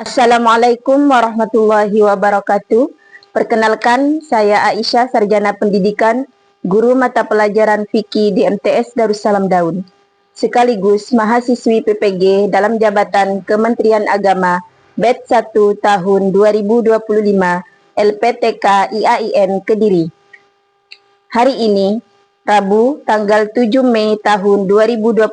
Assalamualaikum warahmatullahi wabarakatuh. Perkenalkan, saya Aisyah, Sarjana Pendidikan, Guru Mata Pelajaran Fikih di MTS Darussalam Daun, sekaligus mahasiswi PPG dalam jabatan Kementerian Agama Batch 1 tahun 2025 LPTK IAIN Kediri. Hari ini, Rabu, tanggal 7 Mei tahun 2025,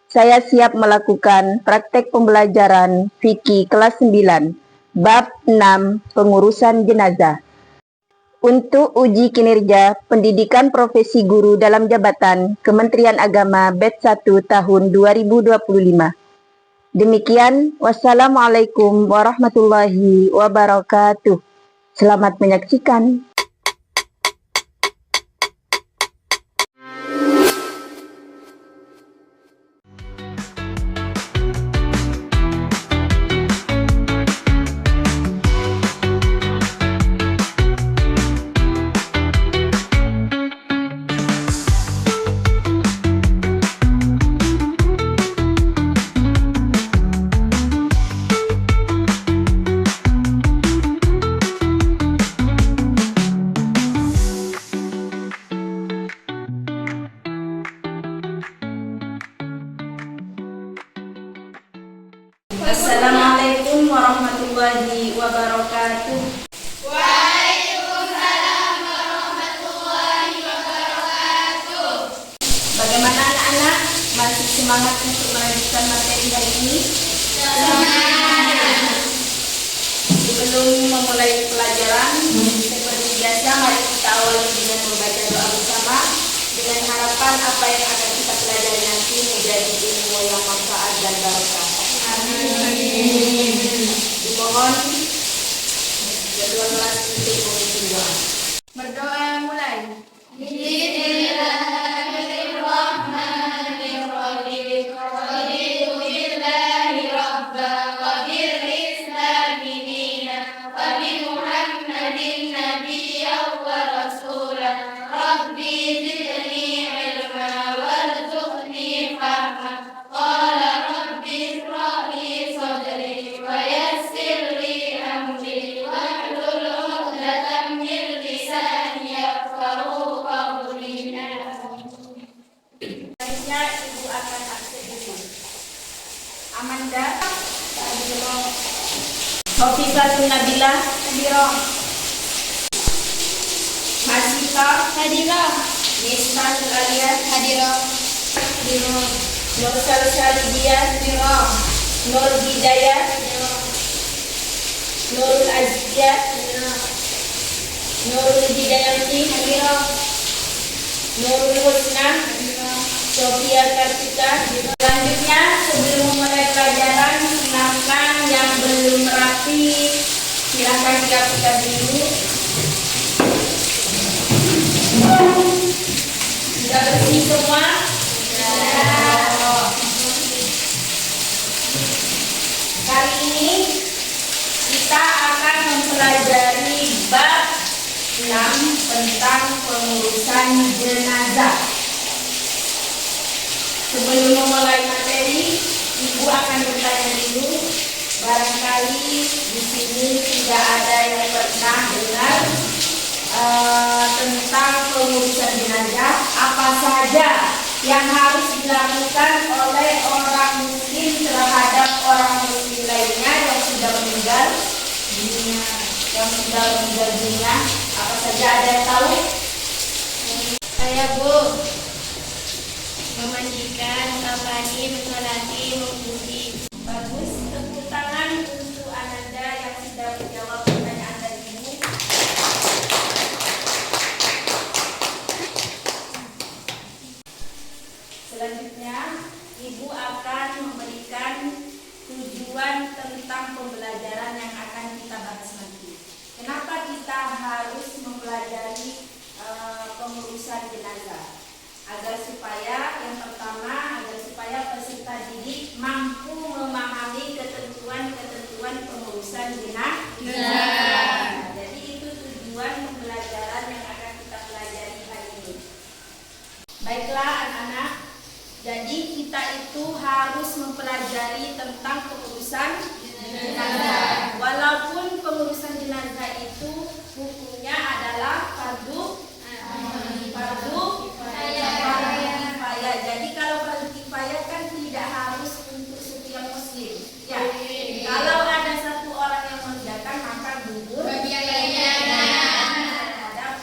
saya siap melakukan praktek pembelajaran fikih kelas 9, bab 6, pengurusan jenazah. Untuk uji kinerja pendidikan profesi guru dalam jabatan Kementerian Agama Batch 1 tahun 2025. Demikian, wassalamualaikum warahmatullahi wabarakatuh. Selamat menyaksikan. Assalamualaikum warahmatullahi wabarakatuh. Waalaikumsalam warahmatullahi wabarakatuh. Bagaimana anak-anak? Masih semangat untuk melanjutkan materi hari ini? Semangat. Sebelum memulai pelajaran, seperti biasa mari kita awali dengan membaca doa bersama dengan harapan apa yang akan kita pelajari nanti menjadi ilmu yang manfaat dan barokah. Amin. Dimohon kedua kelas untuk memimpin doa. Berdoa mulai. Bismillahirrahmanirrahim. Raditu billahi rabba wa bil islami dinan wa bi Muhammadin nabiyyan wa rasulan. Rabbi zidni ilma warzuqni fahma. Qala rabbi ishrah li sadri wa yassir li amri wahlul 'uqdatam min lisani yafqahu qawli. Selanjutnya Ibu akan absen dulu. Amanda, Hofifatul Nabila, Hadirah. Masika, Hadirah. Nista Nuralia, Hadirah. Nur Salsalidia, Nur Hidayah, Nurul Azizia, Nurul Hidayanti, Nurul Husna, Sofia Kartika. Selanjutnya, sebelum memulai pelajaran, silakan yang belum rapi, silakan dirapikan dulu. Sudah bersih semua? Kali ini kita akan mempelajari bab 6 tentang pengurusan jenazah. Sebelum memulai materi, Ibu akan bertanya dulu. Barangkali di sini tidak ada yang pernah dengar tentang pengurusan jenazah. Apa saja yang harus dilakukan oleh orang muslim terhadap orang muslim lainnya yang sudah meninggal dunia, apa saja, ada yang tahu? Saya Bu. Memandikan, mengkafani, mensolati, mengkuti. Bagus, tepuk tangan untuk Ananda yang sudah menjawab pertanyaan dari Ibu. Selanjutnya, Ibu akan memberikan tujuan tentang pembelajaran yang akan kita bahas nanti. Kenapa kita harus mempelajari pengurusan jenazah? Agar supaya, yang pertama, agar supaya peserta didik mampu memahami ketentuan-ketentuan pengurusan jenazah. Jadi itu tujuan pembelajaran yang akan kita pelajari hari ini. Baiklah anak-anak, jadi kita itu harus mempelajari tentang pengurusan jenazah. fardu kifayah. Jadi kalau fardu kifayah kan tidak harus untuk setiap muslim. Ya. Kalau ada satu orang yang mengerjakan maka gugur terhadap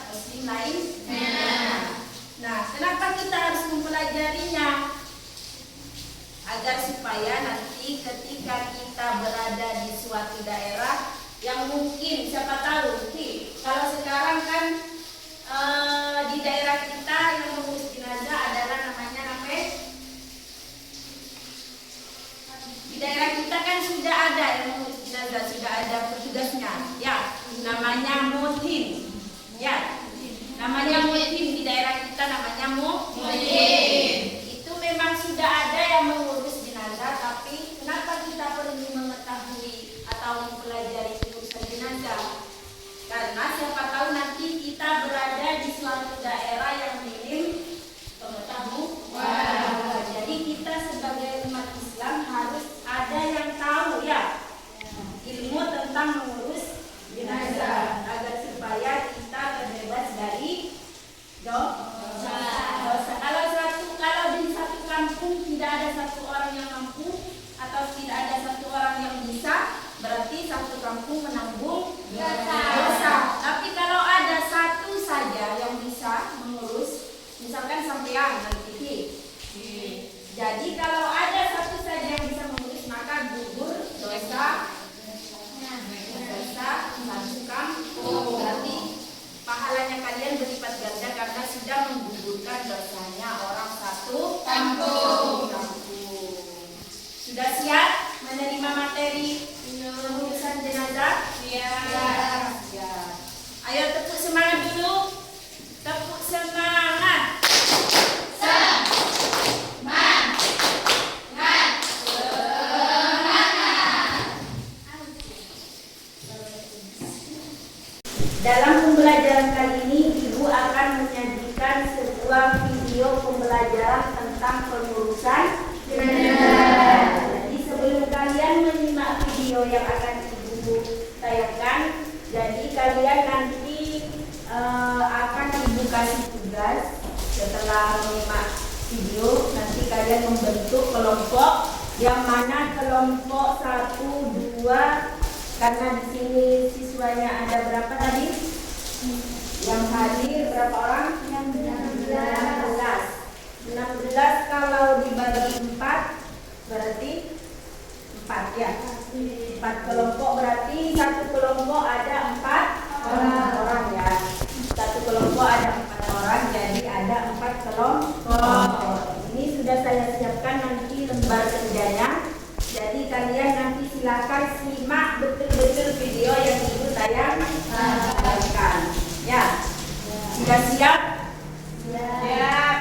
muslim lain. Nah, kenapa kita harus mempelajarinya? Agar supaya nanti ketika kita berada di suatu daerah yang mungkin siapa tahu kalau sekarang kan di daerah kita yang mengurus jenazah adalah namanya apa? Di daerah kita kan sudah ada yang mengurus jenazah, sudah ada petugasnya, ya, namanya mutin, ya, namanya mutin di daerah kita namanya mutin. Itu memang sudah ada yang mengurus jenazah, tapi kenapa kita perlu mengetahui atau mempelajari urusan jenazah? Karena siapa tahu nanti kita berada di suatu daerah yang minim pengetahuan. Jadi kita sebagai umat Islam harus ada yang tahu ya ilmu tentang mengurus jenazah agar supaya kita terbebas dari dosa. Kalau di satu kampung tidak ada satu orang yang mampu atau tidak ada satu orang yang bisa, berarti satu kampung menanggung dosa. Tapi kalau ada satu saja yang bisa mengurus, misalkan sampean nanti. Jadi kalau ada satu saja yang bisa mengurus maka gugur dosa satu kampung. Berarti pahalanya kalian berlipat ganda karena sudah menggugurkan dosanya orang satu kampung. Sudah siap menerima materi pengurusan jenazah? Ya. Ayo tepuk semangat dulu. Tepuk semangat. Dalam pembelajaran kali ini, Ibu akan menyajikan sebuah video pembelajaran tentang pengurusan jenazah. Jadi sebelum kalian menyimak video yang akan Ibu tayangkan, jadi kalian nanti akan Ibu kasih tugas setelah menyimak video. Nanti kalian membentuk kelompok, yang mana kelompok 1, 2. Karena di sini siswanya ada berapa tadi? Yang hadir berapa orang? 16 kalau dibagi 4 berarti 4 ya. 4 kelompok berarti satu kelompok ada 4 orang ya. Satu kelompok ada 4 orang, jadi ada 4 kelompok. Ini sudah saya siapkan nanti lembar kerjanya. Jadi kalian nanti silakan simak betul-betul video yang Ibu tayangkan. Ya. Sudah siap? Siap.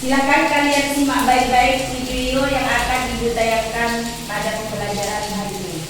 Silakan kalian simak baik-baik video yang akan Ibu tayangkan pada pembelajaran hari ini.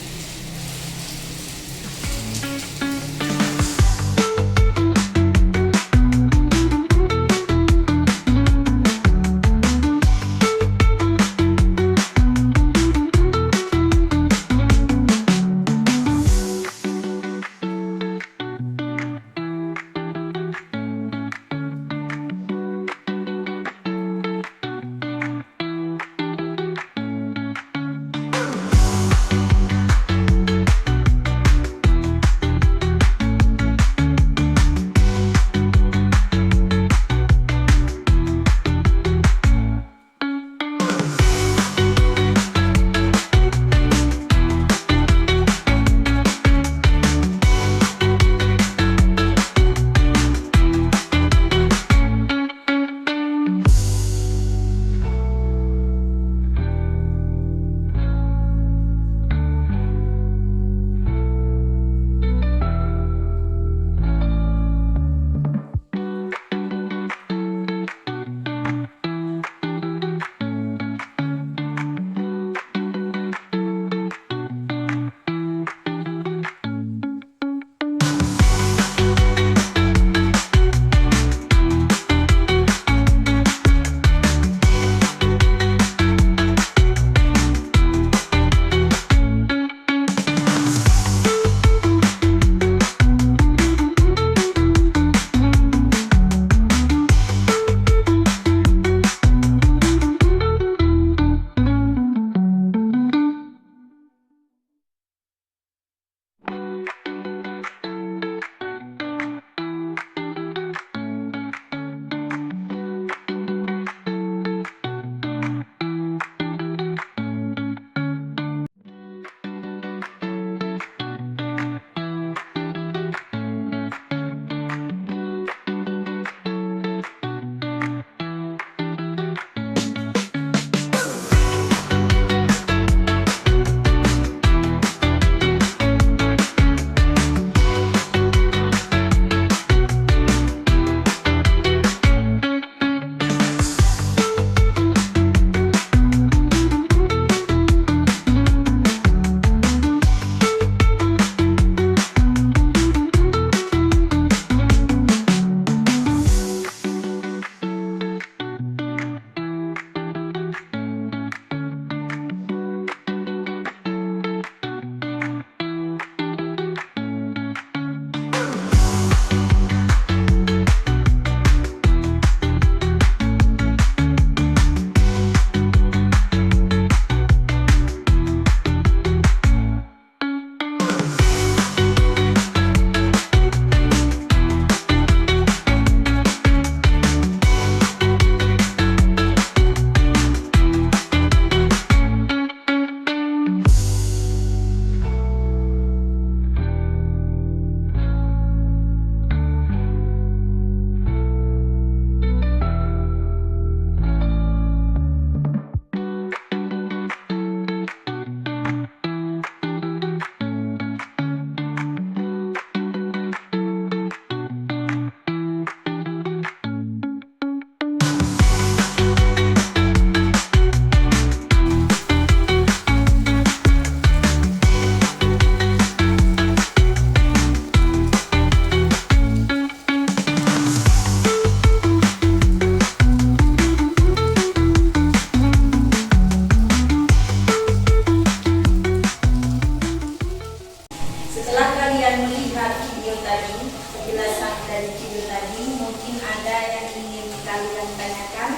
video tadi, penjelasan dari video tadi, mungkin ada yang ingin kalian tanyakan.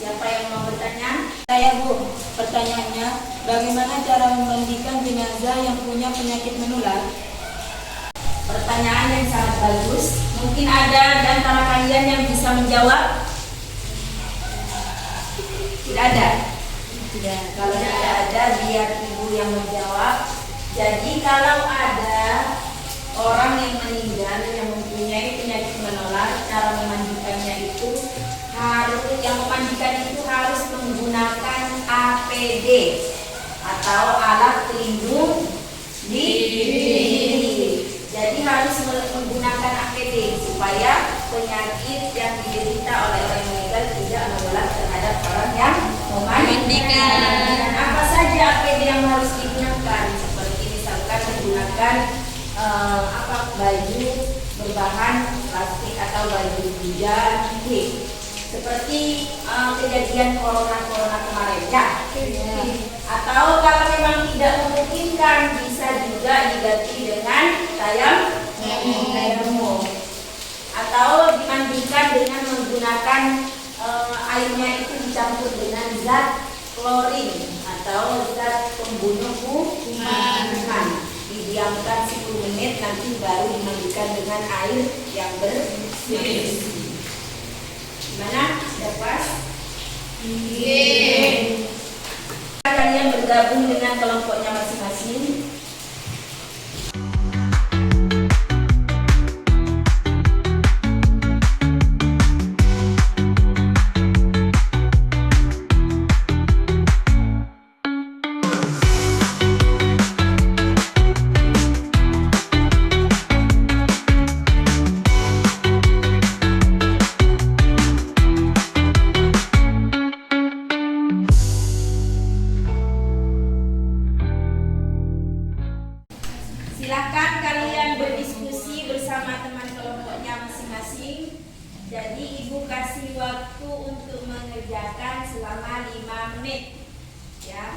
Siapa yang mau bertanya? Saya Bu, pertanyaannya, bagaimana cara memandikan jenazah yang punya penyakit menular? Pertanyaan yang sangat bagus. Mungkin ada di antara kalian yang bisa menjawab? Tidak ada? Tidak. Kalau tidak ada, biar ibu yang menjawab. Jadi kalau ada orang yang meninggal yang mempunyai penyakit menular, cara memandikannya itu harus menggunakan APD atau alat pelindung diri. Jadi harus menggunakan APD supaya penyakit yang diderita oleh orang yang meninggal tidak menular terhadap orang yang memandikan. Dan apa saja APD yang harus digunakan? Seperti misalkan menggunakan baju berbahan plastik atau baju hujan, seperti kejadian corona kemarin ya. Atau kalau memang tidak memungkinkan, bisa juga diganti dengan tayamum, atau dimandikan dengan menggunakan airnya itu dicampur dengan zat klorin atau zat pembunuh kuman. Didiamkan 10 menit, nanti baru dimandikan dengan air yang bersih. Gimana? Sudah pas? Iya. Kalian bergabung dengan kelompoknya masing-masing. Silakan kalian berdiskusi bersama teman kelompoknya masing-masing. Jadi ibu kasih waktu untuk mengerjakan selama 5 menit. Ya.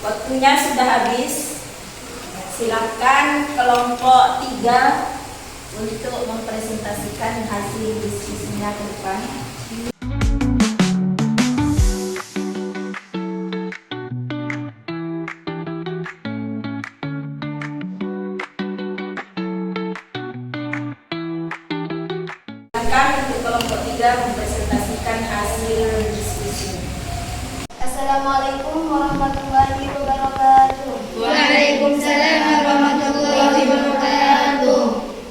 Waktunya sudah habis. Silakan kelompok 3 untuk mempresentasikan hasil diskusinya ke depan. Silakan untuk kelompok 3 mempresentasikan hasil diskusinya. Assalamualaikum warahmatullahi wabarakatuh. Waalaikumsalam warahmatullahi wabarakatuh.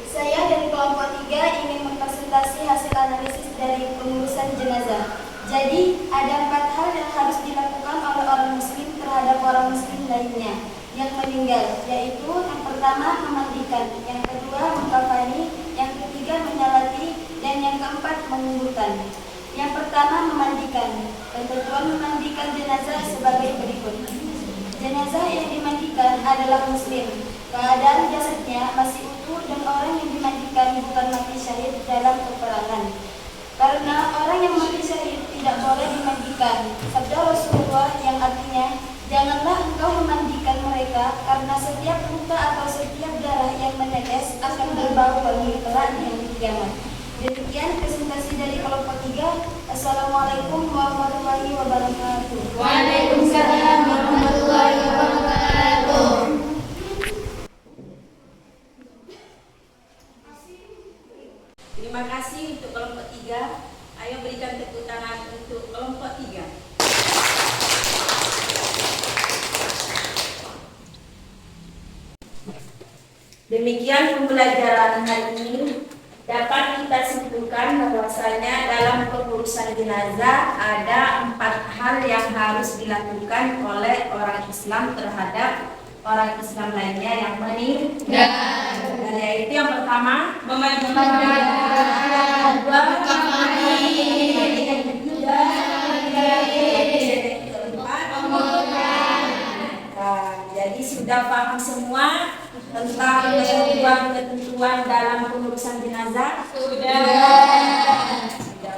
Saya dari kelompok 3 ingin mempresentasi hasil analisis dari pengurusan jenazah. Jadi, ada 4 hal yang harus dilakukan oleh orang muslim terhadap orang muslim lainnya yang meninggal, yaitu yang pertama memandikan, yang kedua mengkafani, yang ketiga menyalati, dan yang keempat menguburkan. Yang pertama memandikan. Ketentuan memandikan jenazah sebagai berikut. Jenazah yang dimandikan adalah muslim. Keadaan jasadnya masih utuh dan orang yang dimandikan bukan mati syahid dalam peperangan. Karena orang yang mati syahid tidak boleh dimandikan. Sabda Rasulullah yang artinya, janganlah engkau memandikan mereka karena setiap luka atau setiap darah yang menetes akan berbau bagi kelak di hari kiamat. Demikian presentasi dari kelompok 3. Assalamualaikum warahmatullahi wabarakatuh. Waalaikumsalam warahmatullahi wabarakatuh. Terima kasih untuk kelompok 3. Ayo berikan tepuk tangan untuk kelompok 3. Demikian pembelajaran hari ini. Dapat kita simpulkan bahwasanya dalam pengurusan jenazah ada 4 hal yang harus dilakukan oleh orang Islam terhadap orang Islam lainnya yang meninggal. Dan yaitu yang pertama memandikan, yang kedua jadi sudah paham semua tentang ketentuan dalam pengurusan jenazah? Sudah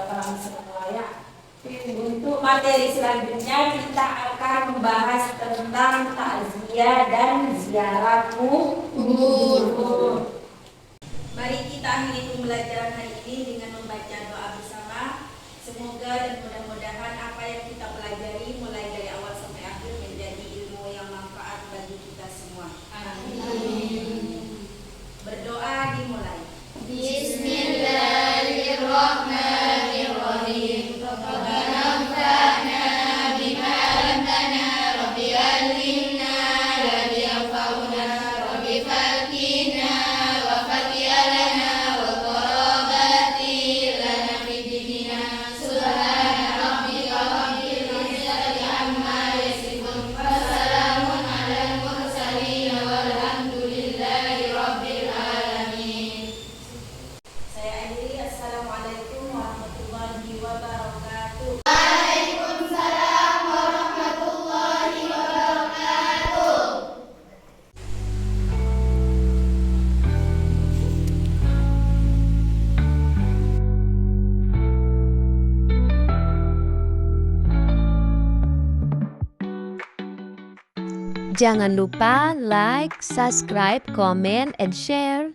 paham semua ya. Untuk materi selanjutnya kita akan membahas tentang takziah dan ziarah kubur. Mari kita akhiri pembelajaran hari ini dengan membaca doa bersama. Semoga dan mudah-mudahan apa yang kita pelajari mulai dari awal sampai akhir menjadi ilmu yang manfaat bagi kita semua. Berdoa dimulai. Bismillahirrahmanirrahim. Rabbana anfa'na bima 'allamtana, Rabbi 'allimna alladhi yanfa'una, Rabbi fakina wa fakiyalana wa qarabati lana fi dinina. Subhana rabbika rabbil izzati amma yasifun, wa salamun 'alal mursalin walhamdulillahi rabbil alamin. Saya akhiri. Assalamualaikum warahmatullahi wabarakatuh. Waalaikumsalam warahmatullahi wabarakatuh. Jangan lupa like, subscribe, comment, and share.